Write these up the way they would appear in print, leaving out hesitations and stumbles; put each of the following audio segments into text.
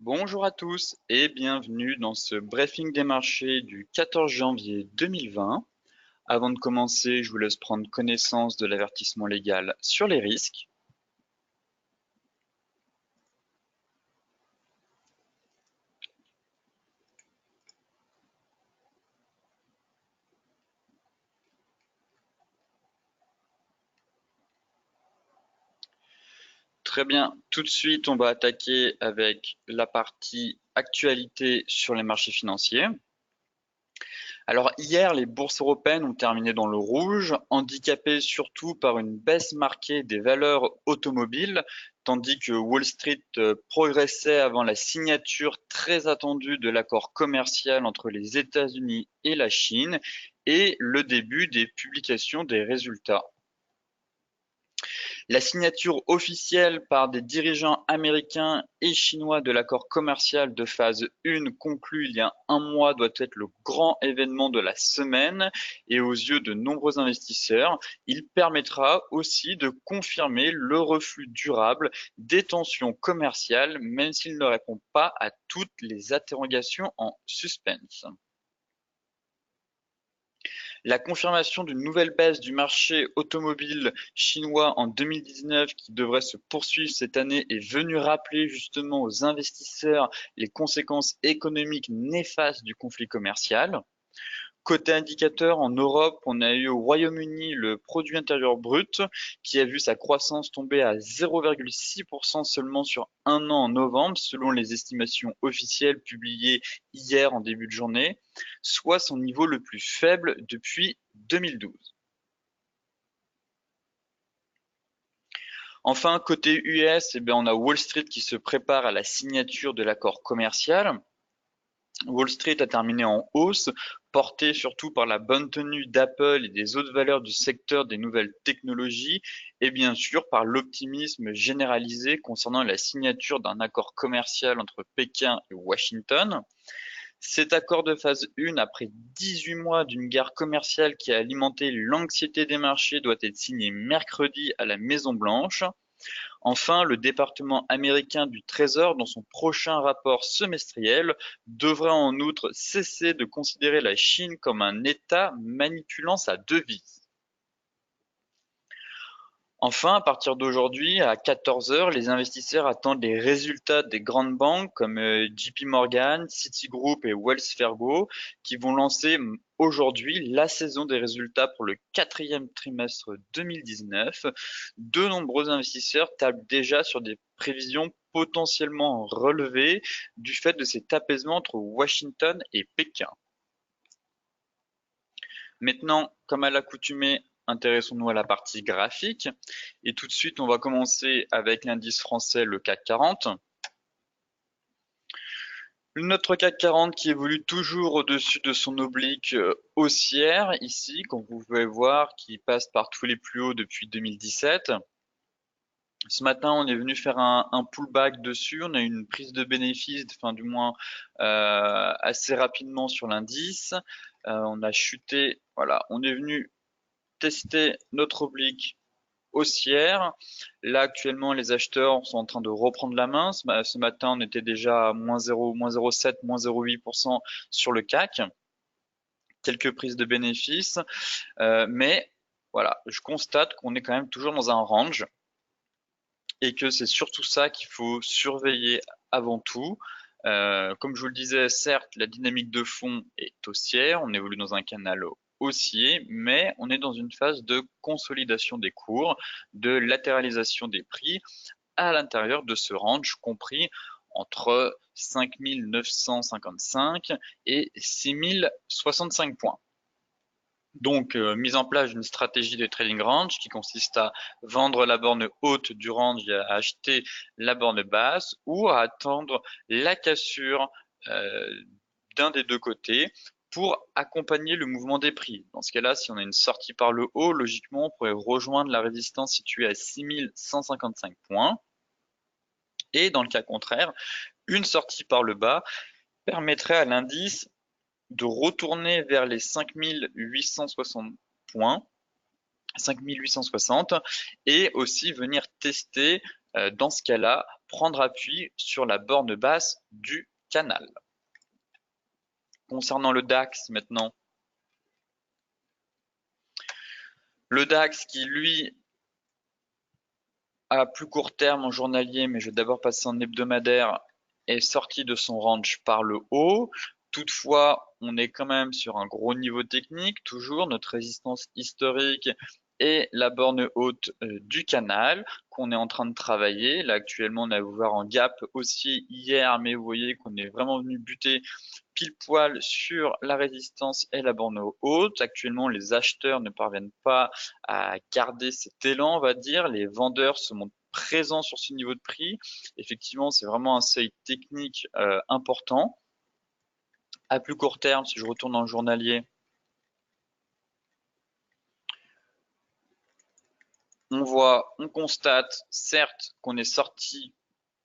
Bonjour à tous et bienvenue dans ce briefing des marchés du 14 janvier 2020. Avant de commencer, je vous laisse prendre connaissance de l'avertissement légal sur les risques. Très bien, tout de suite, on va attaquer avec la partie actualité sur les marchés financiers. Alors hier, les bourses européennes ont terminé dans le rouge, handicapées surtout par une baisse marquée des valeurs automobiles, tandis que Wall Street progressait avant la signature très attendue de l'accord commercial entre les États-Unis et la Chine et le début des publications des résultats. La signature officielle par des dirigeants américains et chinois de l'accord commercial de phase 1 conclu il y a un mois doit être le grand événement de la semaine et aux yeux de nombreux investisseurs, il permettra aussi de confirmer le reflux durable des tensions commerciales, même s'il ne répond pas à toutes les interrogations en suspens. La confirmation d'une nouvelle baisse du marché automobile chinois en 2019 qui devrait se poursuivre cette année est venue rappeler justement aux investisseurs les conséquences économiques néfastes du conflit commercial. Côté indicateur, en Europe, on a eu au Royaume-Uni le produit intérieur brut qui a vu sa croissance tomber à 0,6% seulement sur un an en novembre, selon les estimations officielles publiées hier en début de journée, soit son niveau le plus faible depuis 2012. Enfin, côté US, on a Wall Street qui se prépare à la signature de l'accord commercial. Wall Street a terminé en hausse, porté surtout par la bonne tenue d'Apple et des autres valeurs du secteur des nouvelles technologies et bien sûr par l'optimisme généralisé concernant la signature d'un accord commercial entre Pékin et Washington. Cet accord de phase 1, après 18 mois d'une guerre commerciale qui a alimenté l'anxiété des marchés, doit être signé mercredi à la Maison-Blanche. Enfin, le département américain du Trésor, dans son prochain rapport semestriel, devrait en outre cesser de considérer la Chine comme un État manipulant sa devise. Enfin, à partir d'aujourd'hui, à 14 heures, les investisseurs attendent les résultats des grandes banques comme JP Morgan, Citigroup et Wells Fargo qui vont lancer aujourd'hui la saison des résultats pour le quatrième trimestre 2019. De nombreux investisseurs tablent déjà sur des prévisions potentiellement relevées du fait de cet apaisement entre Washington et Pékin. Maintenant, comme à l'accoutumée, intéressons-nous à la partie graphique. Et tout de suite, on va commencer avec l'indice français, le CAC 40. Notre CAC 40 qui évolue toujours au-dessus de son oblique haussière, ici, comme vous pouvez voir, qui passe par tous les plus hauts depuis 2017. Ce matin, on est venu faire un pullback dessus. On a eu une prise de bénéfice, enfin du moins assez rapidement sur l'indice. On a chuté, voilà, on est venu tester notre oblique haussière. Là, actuellement, les acheteurs sont en train de reprendre la main. Ce matin, on était déjà à moins 0, moins 0,7, moins 0,8% sur le CAC. Quelques prises de bénéfices. Mais voilà, je constate qu'on est quand même toujours dans un range et que c'est surtout ça qu'il faut surveiller avant tout. Comme je vous le disais, certes, la dynamique de fond est haussière, on évolue dans un canal haussier, mais on est dans une phase de consolidation des cours, de latéralisation des prix à l'intérieur de ce range compris entre 5955 et 6065 points. Donc, mise en place d'une stratégie de trading range qui consiste à vendre la borne haute du range et à acheter la borne basse ou à attendre la cassure d'un des deux côtés pour accompagner le mouvement des prix. Dans ce cas-là, si on a une sortie par le haut, logiquement, on pourrait rejoindre la résistance située à 6155 points. Et dans le cas contraire, une sortie par le bas permettrait à l'indice de retourner vers les 5860 points, 5860, et aussi venir tester dans ce cas-là, prendre appui sur la borne basse du canal. Concernant le DAX maintenant, le DAX qui lui à plus court terme en journalier, mais je vais d'abord passer en hebdomadaire, est sorti de son range par le haut. Toutefois, on est quand même sur un gros niveau technique, toujours notre résistance historique et la borne haute du canal qu'on est en train de travailler. Là, actuellement, on a ouvert en gap aussi hier, mais vous voyez qu'on est vraiment venu buter pile poil sur la résistance et la borne haute. Actuellement, les acheteurs ne parviennent pas à garder cet élan, on va dire. Les vendeurs se montrent présents sur ce niveau de prix. Effectivement, c'est vraiment un seuil technique important. À plus court terme, si je retourne en journalier, on constate certes qu'on est sorti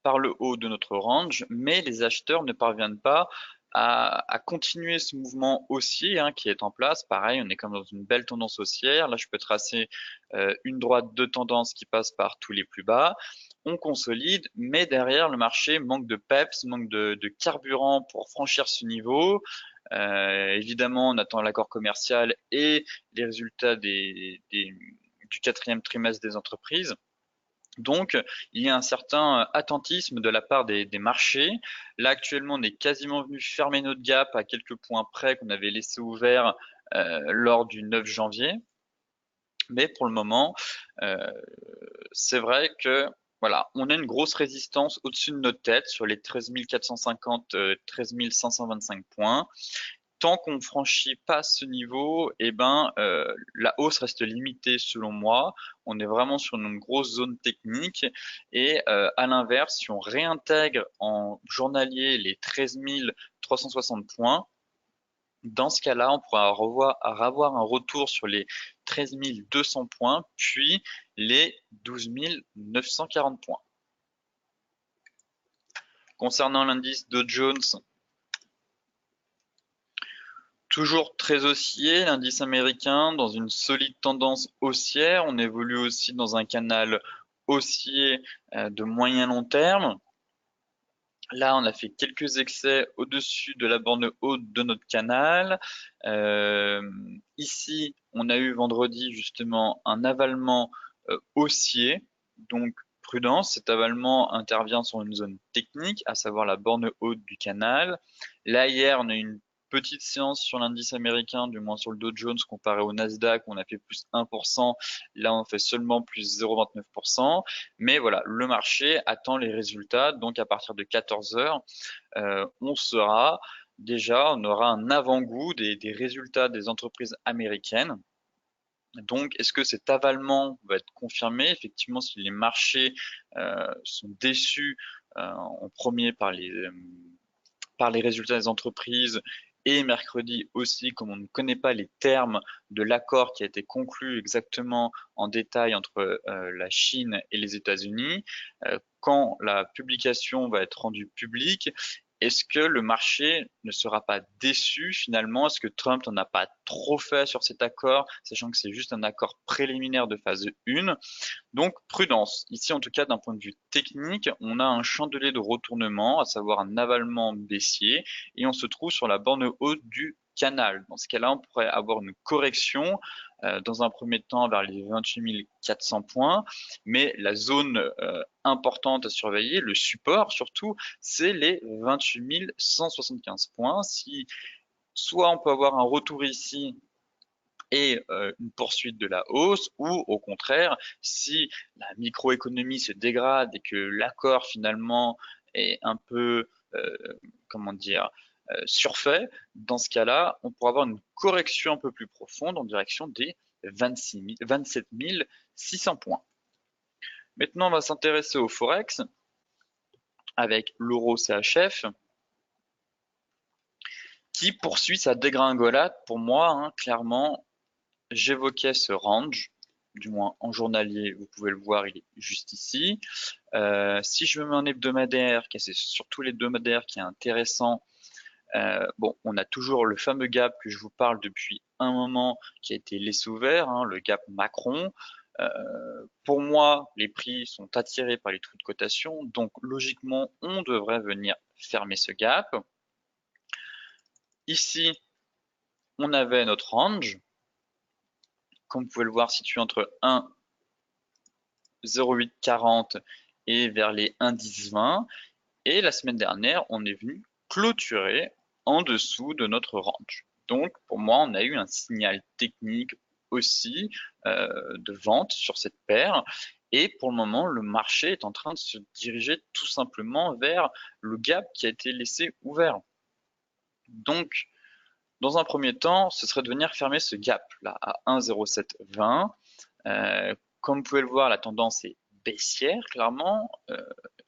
par le haut de notre range, mais les acheteurs ne parviennent pas à continuer ce mouvement haussier qui est en place. Pareil, on est comme dans une belle tendance haussière. Là, je peux tracer une droite de tendance qui passe par tous les plus bas. On consolide, mais derrière, le marché manque de peps, manque de carburant pour franchir ce niveau. Évidemment, on attend l'accord commercial et les résultats du quatrième trimestre des entreprises. Donc, il y a un certain attentisme de la part des marchés. Là, actuellement, on est quasiment venu fermer notre gap à quelques points près qu'on avait laissé ouvert lors du 9 janvier. Mais pour le moment, c'est vrai que voilà, on a une grosse résistance au-dessus de notre tête sur les 13 450, 13 525 points. Tant qu'on ne franchit pas ce niveau, la hausse reste limitée selon moi. On est vraiment sur une grosse zone technique. Et à l'inverse, si on réintègre en journalier les 13 360 points, dans ce cas-là, on pourra avoir un retour sur les 13 200 points, puis les 12 940 points. Concernant l'indice Dow Jones, toujours très haussier, l'indice américain dans une solide tendance haussière. On évolue aussi dans un canal haussier de moyen long terme. Là, on a fait quelques excès au-dessus de la borne haute de notre canal. Ici, on a eu vendredi justement un avalement haussier. Donc, prudence, cet avalement intervient sur une zone technique, à savoir la borne haute du canal. Là, hier, on a eu une petite séance sur l'indice américain, du moins sur le Dow Jones comparé au Nasdaq, on a fait plus 1%. Là, on fait seulement plus 0,29%. Mais voilà, le marché attend les résultats. Donc, à partir de 14 heures, on aura un avant-goût des résultats des entreprises américaines. Donc, est-ce que cet avalement va être confirmé? Effectivement, si les marchés sont déçus en premier par les résultats des entreprises et mercredi aussi, comme on ne connaît pas les termes de l'accord qui a été conclu exactement en détail entre la Chine et les États-Unis, quand la publication va être rendue publique, est-ce que le marché ne sera pas déçu finalement? Est-ce que Trump n'en a pas trop fait sur cet accord, sachant que c'est juste un accord préliminaire de phase 1? Donc, prudence. Ici, en tout cas, d'un point de vue technique, on a un chandelier de retournement, à savoir un avalement baissier, et on se trouve sur la borne haute du canal. Dans ce cas-là, on pourrait avoir une correction dans un premier temps vers les 28 400 points, mais la zone importante à surveiller, le support surtout, c'est les 28 175 points. Si soit on peut avoir un retour ici et une poursuite de la hausse, ou au contraire, si la microéconomie se dégrade et que l'accord finalement est un peu, comment dire, surfait, dans ce cas-là, on pourra avoir une correction un peu plus profonde en direction des 27 600 points. Maintenant, on va s'intéresser au Forex avec l'euro CHF qui poursuit sa dégringolade. Pour moi, clairement, j'évoquais ce range, du moins en journalier, vous pouvez le voir, il est juste ici. Si je me mets en hebdomadaire, c'est surtout l'hebdomadaire qui est intéressant, on a toujours le fameux gap que je vous parle depuis un moment qui a été laissé ouvert, le gap Macron. Pour moi, les prix sont attirés par les trous de cotation, donc logiquement, on devrait venir fermer ce gap. Ici, on avait notre range, comme vous pouvez le voir, situé entre 1,0840 et vers les 1,1020. Et la semaine dernière, on est venu clôturer en dessous de notre range. Donc, pour moi, on a eu un signal technique aussi de vente sur cette paire. Et pour le moment, le marché est en train de se diriger tout simplement vers le gap qui a été laissé ouvert. Donc, dans un premier temps, ce serait de venir fermer ce gap là à 1,0720. Comme vous pouvez le voir, la tendance est baissière, clairement.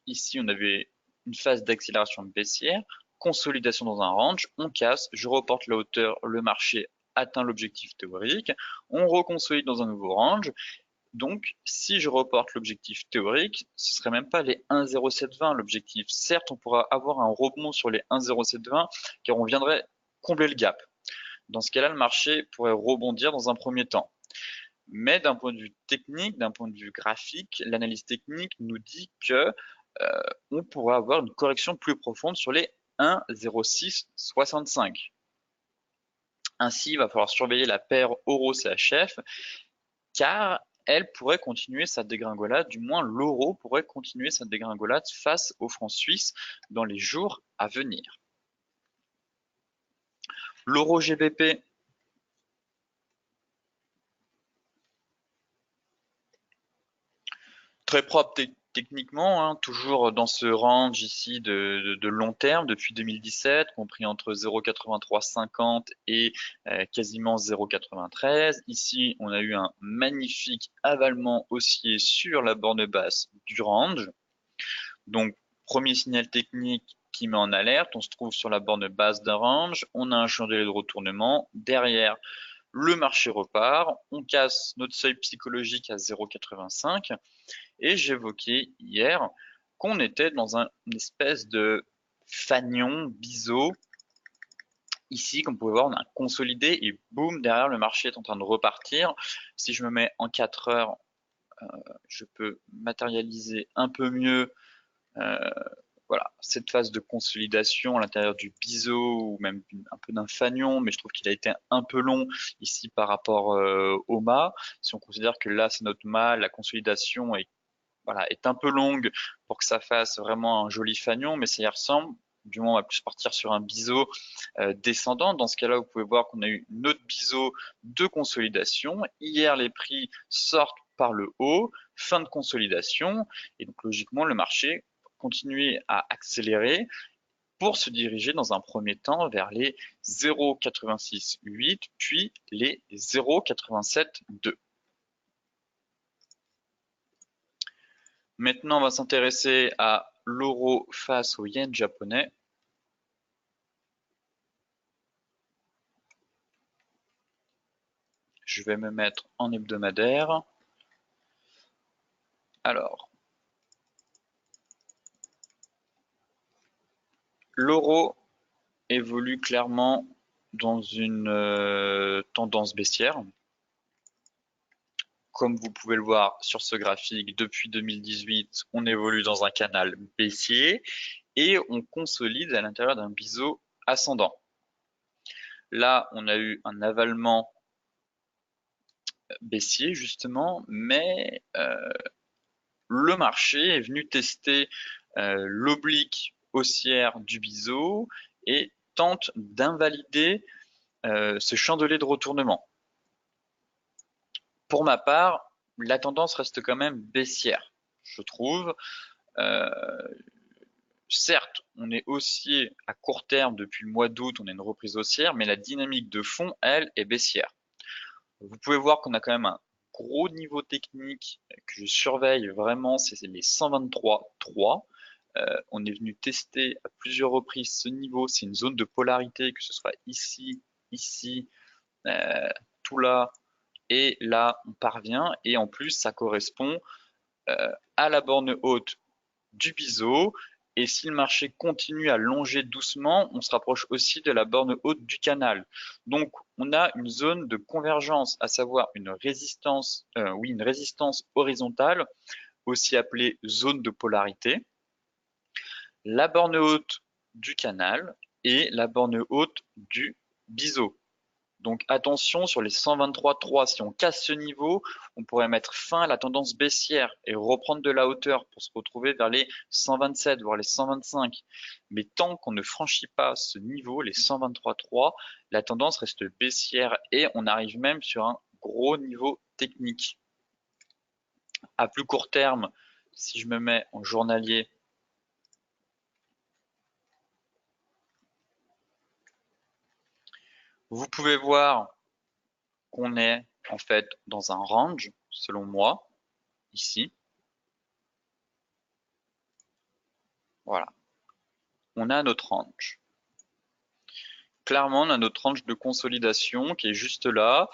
Ici, on avait une phase d'accélération baissière, consolidation dans un range, on casse, je reporte la hauteur, le marché atteint l'objectif théorique, on reconsolide dans un nouveau range. Donc, si je reporte l'objectif théorique, ce serait même pas les 1,0720 l'objectif. Certes, on pourra avoir un rebond sur les 1,0720 car on viendrait combler le gap. Dans ce cas-là, le marché pourrait rebondir dans un premier temps. Mais d'un point de vue technique, d'un point de vue graphique, l'analyse technique nous dit que on pourrait avoir une correction plus profonde sur les 1,0665. Ainsi, il va falloir surveiller la paire euro-CHF car elle pourrait continuer sa dégringolade, du moins l'euro pourrait continuer sa dégringolade face au franc suisse dans les jours à venir. L'euro GBP, très propre techniquement, hein, toujours dans ce range ici de long terme depuis 2017, compris entre 0,8350 et quasiment 0,93. Ici, on a eu un magnifique avalement haussier sur la borne basse du range. Donc, premier signal technique qui met en alerte, on se trouve sur la borne basse d'un range, on a un chandelier de retournement. Derrière, le marché repart, on casse notre seuil psychologique à 0,85. Et j'évoquais hier qu'on était dans une espèce de fanion, biseau. Ici, comme vous pouvez voir, on a consolidé et boum, derrière, le marché est en train de repartir. Si je me mets en 4 heures, je peux matérialiser un peu mieux voilà, cette phase de consolidation à l'intérieur du biseau ou même un peu d'un fanion, mais je trouve qu'il a été un peu long ici par rapport au mât. Si on considère que là, c'est notre mât, la consolidation est voilà, est un peu longue pour que ça fasse vraiment un joli fanion, mais ça y ressemble. Du moins, on va plus partir sur un biseau descendant. Dans ce cas-là, vous pouvez voir qu'on a eu notre biseau de consolidation. Hier, les prix sortent par le haut, fin de consolidation, et donc logiquement, le marché continue à accélérer pour se diriger dans un premier temps vers les 0,86,8 puis les 0,87,2. Maintenant, on va s'intéresser à l'euro face au yen japonais. Je vais me mettre en hebdomadaire. Alors, l'euro évolue clairement dans une tendance baissière. Comme vous pouvez le voir sur ce graphique, depuis 2018, on évolue dans un canal baissier et on consolide à l'intérieur d'un biseau ascendant. Là, on a eu un avalement baissier justement, mais le marché est venu tester l'oblique haussière du biseau et tente d'invalider ce chandelier de retournement. Pour ma part, la tendance reste quand même baissière, je trouve. Certes, on est haussier à court terme depuis le mois d'août, on a une reprise haussière, mais la dynamique de fond, elle, est baissière. Vous pouvez voir qu'on a quand même un gros niveau technique que je surveille vraiment, c'est les 123,3. On est venu tester à plusieurs reprises ce niveau, c'est une zone de polarité, que ce soit ici, ici, tout là et là, on parvient. Et en plus, ça correspond à la borne haute du biseau Et si le marché continue à longer doucement, on se rapproche aussi de la borne haute du canal. Donc, on a une zone de convergence, à savoir une résistance, une résistance horizontale, aussi appelée zone de polarité, la borne haute du canal et la borne haute du biseau. Donc attention sur les 123,3, si on casse ce niveau, on pourrait mettre fin à la tendance baissière et reprendre de la hauteur pour se retrouver vers les 127, voire les 125. Mais tant qu'on ne franchit pas ce niveau, les 123,3, la tendance reste baissière et on arrive même sur un gros niveau technique. À plus court terme, si je me mets en journalier, vous pouvez voir qu'on est en fait dans un range, selon moi, ici. Voilà, on a notre range. Clairement, on a notre range de consolidation qui est juste là.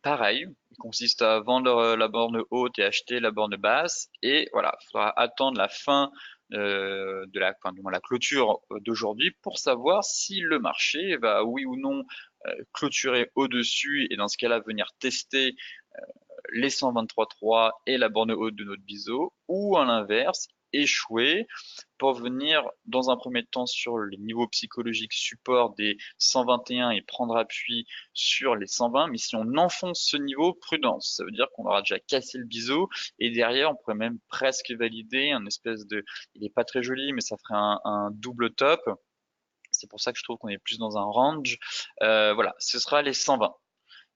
Pareil, il consiste à vendre la borne haute et acheter la borne basse. Et voilà, il faudra attendre la fin de la clôture d'aujourd'hui pour savoir si le marché va, oui ou non, clôturer au-dessus et dans ce cas-là venir tester les 123,3 et la borne haute de notre biseau, ou à l'inverse, échouer pour venir dans un premier temps sur les niveaux psychologiques support des 121 et prendre appui sur les 120. Mais si on enfonce ce niveau, prudence, ça veut dire qu'on aura déjà cassé le biseau et derrière on pourrait même presque valider un espèce de, il n'est pas très joli, mais ça ferait un double top. C'est pour ça que je trouve qu'on est plus dans un range. Voilà, ce sera les 120.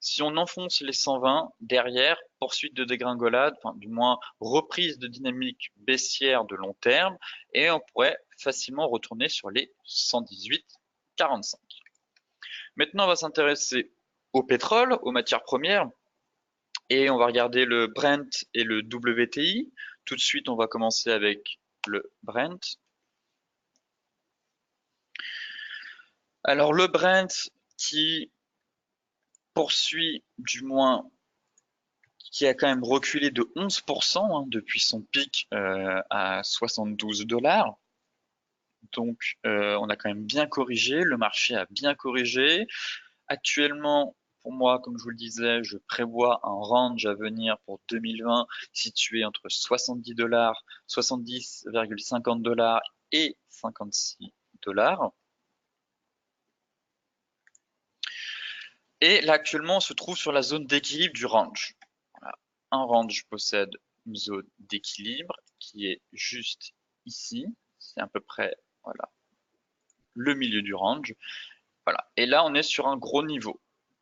Si on enfonce les 120, derrière, poursuite de dégringolade, enfin du moins reprise de dynamique baissière de long terme, et on pourrait facilement retourner sur les 118,45. Maintenant, on va s'intéresser au pétrole, aux matières premières, et on va regarder le Brent et le WTI. Tout de suite, on va commencer avec le Brent. Alors le Brent qui poursuit, du moins qui a quand même reculé de 11% depuis son pic à 72 $. Donc on a quand même bien corrigé, le marché a bien corrigé. Actuellement, pour moi, comme je vous le disais, je prévois un range à venir pour 2020 situé entre 70 $, 70,50 $ et 56 $. Et là, actuellement, on se trouve sur la zone d'équilibre du range. Voilà. Un range possède une zone d'équilibre qui est juste ici. C'est à peu près voilà, le milieu du range. Voilà. Et là, on est sur un gros niveau.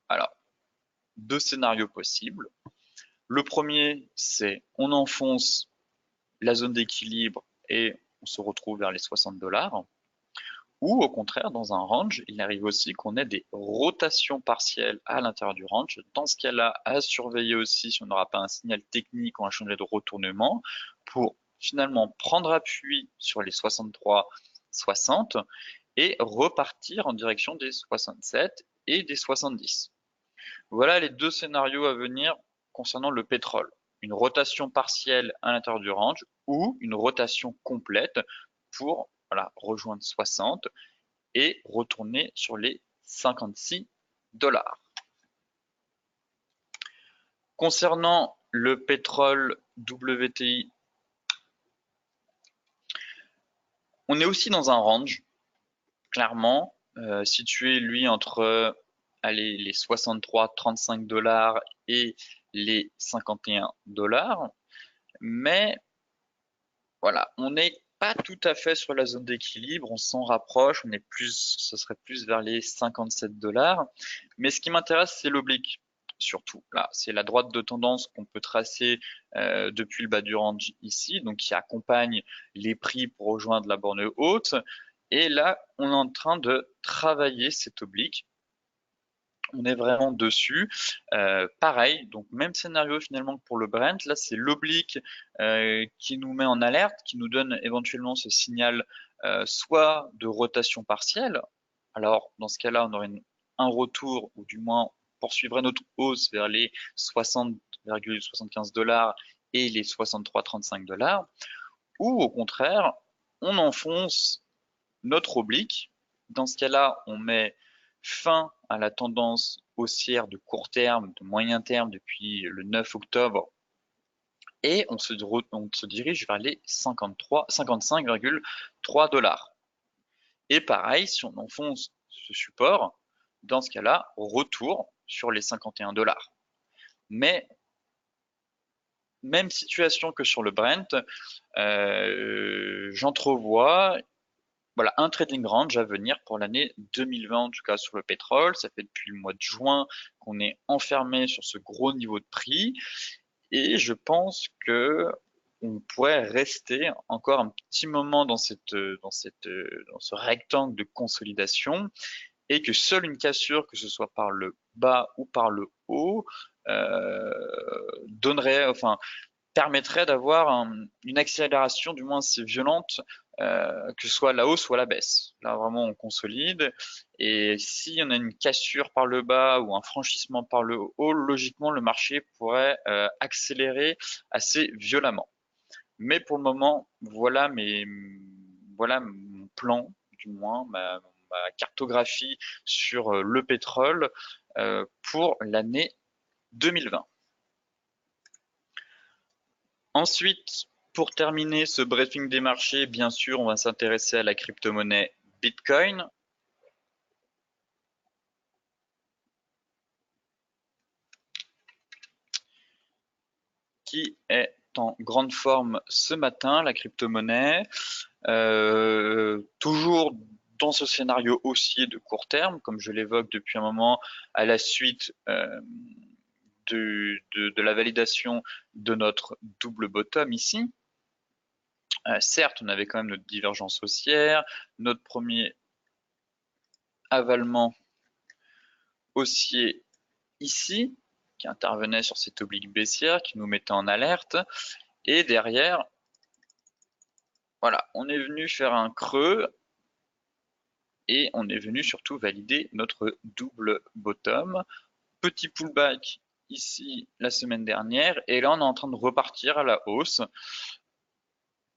Alors, deux scénarios possibles. Le premier, c'est on enfonce la zone d'équilibre et on se retrouve vers les 60 $. Ou au contraire, dans un range, il arrive aussi qu'on ait des rotations partielles à l'intérieur du range. Dans ce cas-là, à surveiller aussi si on n'aura pas un signal technique ou un changement de retournement pour finalement prendre appui sur les 63-60 et repartir en direction des 67 et des 70. Voilà les deux scénarios à venir concernant le pétrole. Une rotation partielle à l'intérieur du range ou une rotation complète pour rejoindre 60 et retourner sur les 56 $. Concernant le pétrole WTI, on est aussi dans un range, clairement, situé lui entre les 63-35 $ et les 51 $. Mais voilà, on n'est pas tout à fait sur la zone d'équilibre, on s'en rapproche, ce serait plus vers les 57 $. Mais ce qui m'intéresse, c'est l'oblique, surtout. Là, c'est la droite de tendance qu'on peut tracer depuis le bas du range ici, donc qui accompagne les prix pour rejoindre la borne haute. Et là, on est en train de travailler cet oblique. On est vraiment dessus. Pareil, donc même scénario finalement que pour le Brent. Là, c'est l'oblique qui nous met en alerte, qui nous donne éventuellement ce signal soit de rotation partielle. Alors, dans ce cas-là, on aurait un retour, ou du moins poursuivrait notre hausse vers les 60,75 $ et les 63,35 $. Ou au contraire, on enfonce notre oblique. Dans ce cas-là, on met fin à la tendance haussière de court terme, de moyen terme depuis le 9 octobre et on se dirige vers les 55,3 $. Et pareil, si on enfonce ce support, dans ce cas-là, retour sur les 51 $. Mais même situation que sur le Brent, j'entrevois voilà, un trading range à venir pour l'année 2020, en tout cas sur le pétrole. Ça fait depuis le mois de juin qu'on est enfermé sur ce gros niveau de prix. Et je pense que on pourrait rester encore un petit moment dans ce rectangle de consolidation et que seule une cassure, que ce soit par le bas ou par le haut, permettrait d'avoir une accélération du moins assez violente, que ce soit la hausse ou à la baisse. Là vraiment on consolide et si on a une cassure par le bas ou un franchissement par le haut, logiquement le marché pourrait accélérer assez violemment. Mais pour le moment, voilà mon plan, du moins ma cartographie sur le pétrole pour l'année 2020. Ensuite, pour terminer ce briefing des marchés, bien sûr, on va s'intéresser à la crypto-monnaie Bitcoin. Qui est en grande forme ce matin, la crypto-monnaie. Toujours dans ce scénario haussier de court terme, comme je l'évoque depuis un moment, à la suite de la validation de notre double bottom ici. Certes, on avait quand même notre divergence haussière, notre premier avalement haussier ici, qui intervenait sur cette oblique baissière, qui nous mettait en alerte, et derrière, voilà, on est venu faire un creux, et on est venu surtout valider notre double bottom. Petit pullback ici la semaine dernière, et là on est en train de repartir à la hausse.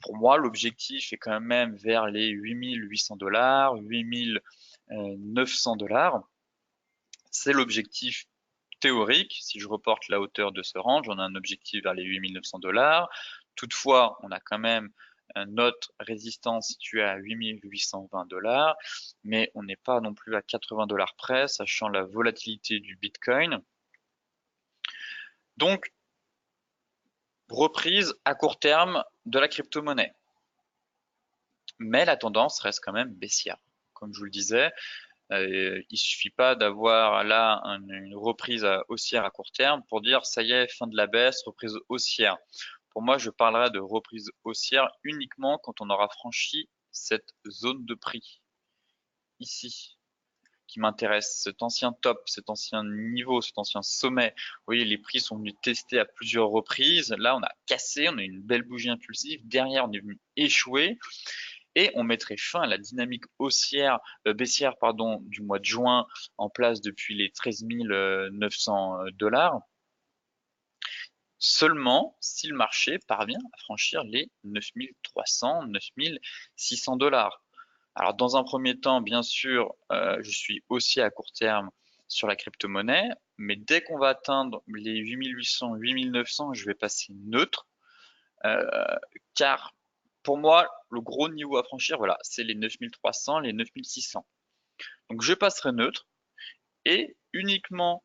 Pour moi, l'objectif est quand même vers les 8800 $, 8900 $. C'est l'objectif théorique. Si je reporte la hauteur de ce range, on a un objectif vers les 8900 $. Toutefois, on a quand même notre résistance située à 8820 $, mais on n'est pas non plus à 80 $ près, sachant la volatilité du Bitcoin. Donc, reprise à court terme de la crypto-monnaie. Mais la tendance reste quand même baissière. Comme je vous le disais, il suffit pas d'avoir là une reprise haussière à court terme pour dire ça y est, fin de la baisse, reprise haussière. Pour moi, je parlerai de reprise haussière uniquement quand on aura franchi cette zone de prix ici qui m'intéresse, cet ancien top, cet ancien niveau, cet ancien sommet. Vous voyez, les prix sont venus tester à plusieurs reprises. Là, on a cassé, on a eu une belle bougie impulsive. Derrière, on est venu échouer. Et on mettrait fin à la dynamique baissière du mois de juin en place depuis les 13 900 $. Seulement si le marché parvient à franchir les 9300, 9600 $. Alors dans un premier temps, bien sûr, je suis aussi à court terme sur la crypto-monnaie, mais dès qu'on va atteindre les 8800, 8900, je vais passer neutre, car pour moi, le gros niveau à franchir, voilà, c'est les 9300, les 9600. Donc je passerai neutre et uniquement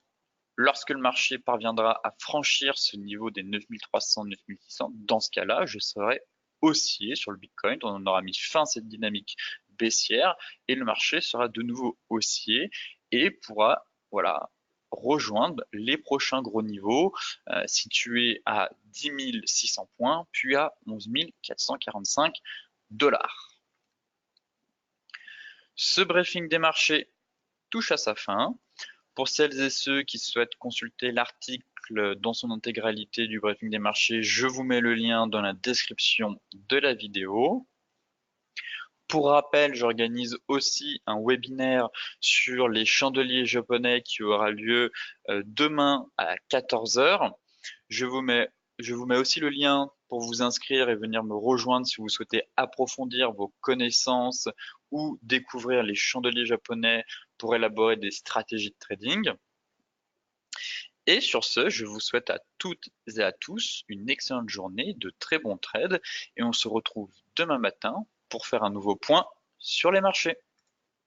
lorsque le marché parviendra à franchir ce niveau des 9300, 9600, dans ce cas-là, je serai haussier sur le Bitcoin. On aura mis fin à cette dynamique baissière et le marché sera de nouveau haussier et pourra, voilà, rejoindre les prochains gros niveaux situés à 10 600 points, puis à 11 445 $. Ce briefing des marchés touche à sa fin. Pour celles et ceux qui souhaitent consulter l'article dans son intégralité du briefing des marchés, je vous mets le lien dans la description de la vidéo. Pour rappel, j'organise aussi un webinaire sur les chandeliers japonais qui aura lieu demain à 14 h. Je vous mets aussi le lien pour vous inscrire et venir me rejoindre si vous souhaitez approfondir vos connaissances ou découvrir les chandeliers japonais pour élaborer des stratégies de trading. Et sur ce, je vous souhaite à toutes et à tous une excellente journée, de très bons trades, et on se retrouve demain matin pour faire un nouveau point sur les marchés.